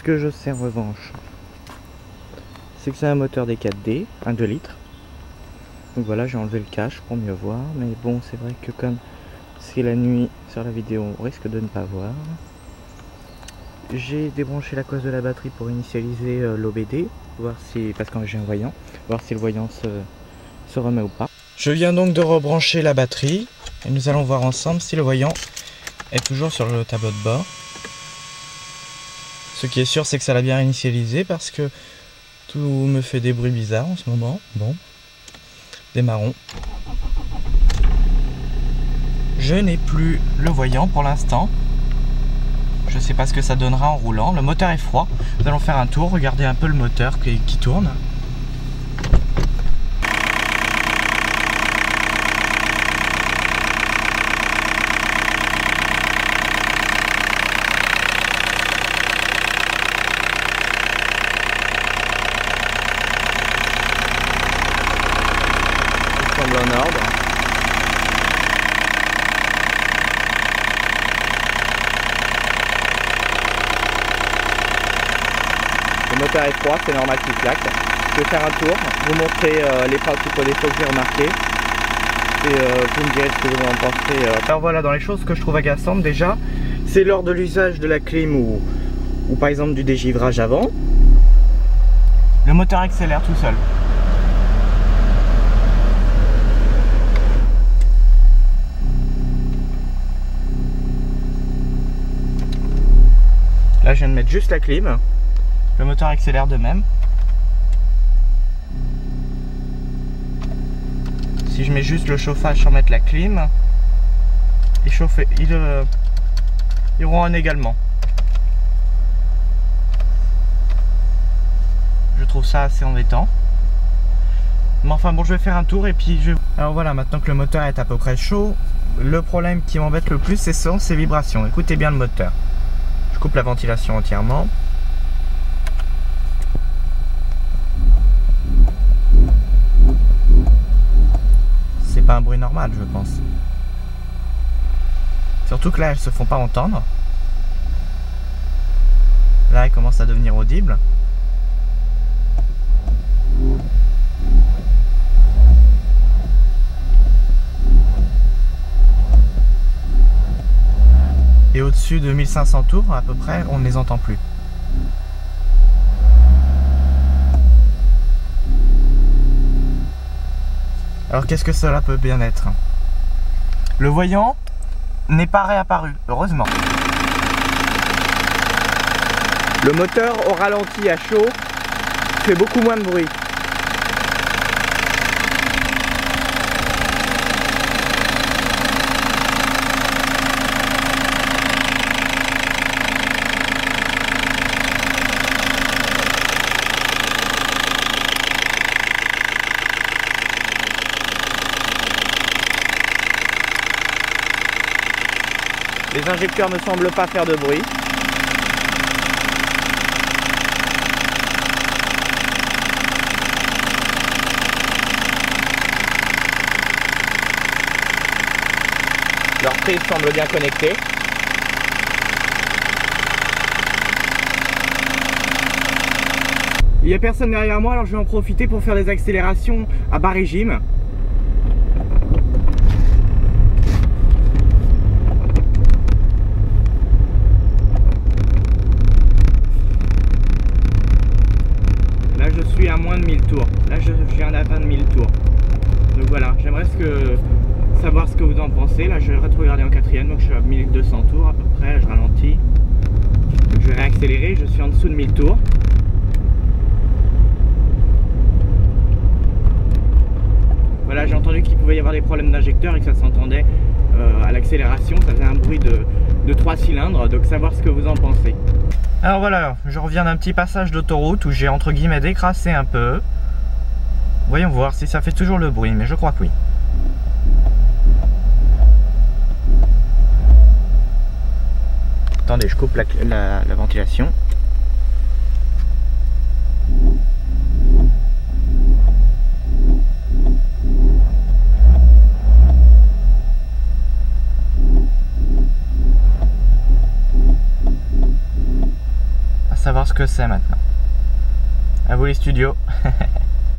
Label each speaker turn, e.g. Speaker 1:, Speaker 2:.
Speaker 1: ce que je sais en revanche, c'est que c'est un moteur des 4D, un 2 litres. Donc voilà, j'ai enlevé le cache pour mieux voir, mais bon, c'est vrai que comme c'est la nuit sur la vidéo, on risque de ne pas voir. J'ai débranché la coisse de la batterie pour initialiser l'OBD, voir si, parce que j'ai un voyant, voir si le voyant se remet ou pas. Je viens donc de rebrancher la batterie et nous allons voir ensemble si le voyant est toujours sur le tableau de bord. Ce qui est sûr, c'est que ça l'a bien initialisé parce que tout me fait des bruits bizarres en ce moment. Bon, démarrons. Je n'ai plus le voyant pour l'instant. Je ne sais pas ce que ça donnera en roulant. Le moteur est froid. Nous allons faire un tour, regarder un peu le moteur qui tourne. Il semble en ordre. Le moteur est froid, c'est normal qu'il claque. Je vais faire un tour, vous montrer les principaux défauts que j'ai remarqués. Et vous me direz ce que vous en pensez. Alors voilà, dans les choses que je trouve agaçantes déjà, c'est lors de l'usage de la clim ou par exemple du dégivrage avant. Le moteur accélère tout seul. Là, je viens de mettre juste la clim. Le moteur accélère de même. Si je mets juste le chauffage sans mettre la clim, il ronronne également. Je trouve ça assez embêtant. Mais enfin bon, je vais faire un tour et puis je... Alors voilà, maintenant que le moteur est à peu près chaud, le problème qui m'embête le plus, c'est ces vibrations. Écoutez bien le moteur. Je coupe la ventilation entièrement. C'est pas un bruit normal, je pense. Surtout que là, elles se font pas entendre. Là, elles commencent à devenir audibles. Et au-dessus de 1500 tours, à peu près, on ne les entend plus. Alors qu'est-ce que cela peut bien être? Le voyant n'est pas réapparu, heureusement. Le moteur au ralenti à chaud fait beaucoup moins de bruit. Les injecteurs ne semblent pas faire de bruit. Leur prise semble bien connectée. Il n'y a personne derrière moi, alors je vais en profiter pour faire des accélérations à bas régime. À moins de 1000 tours. Là je viens d'atteindre 1000 tours. Donc voilà, j'aimerais savoir ce que vous en pensez. Là je vais regarder en quatrième, donc je suis à 1200 tours à peu près. Là je ralentis. Donc, je vais réaccélérer, je suis en dessous de 1000 tours. Voilà, j'ai entendu qu'il pouvait y avoir des problèmes d'injecteur et que ça s'entendait à l'accélération. Ça faisait un bruit de 3 cylindres, donc savoir ce que vous en pensez. Alors voilà, je reviens d'un petit passage d'autoroute où j'ai entre guillemets décrassé un peu. Voyons voir si ça fait toujours le bruit, mais je crois que oui. Attendez, je coupe la ventilation. savoir ce que c'est maintenant. À vous les studios.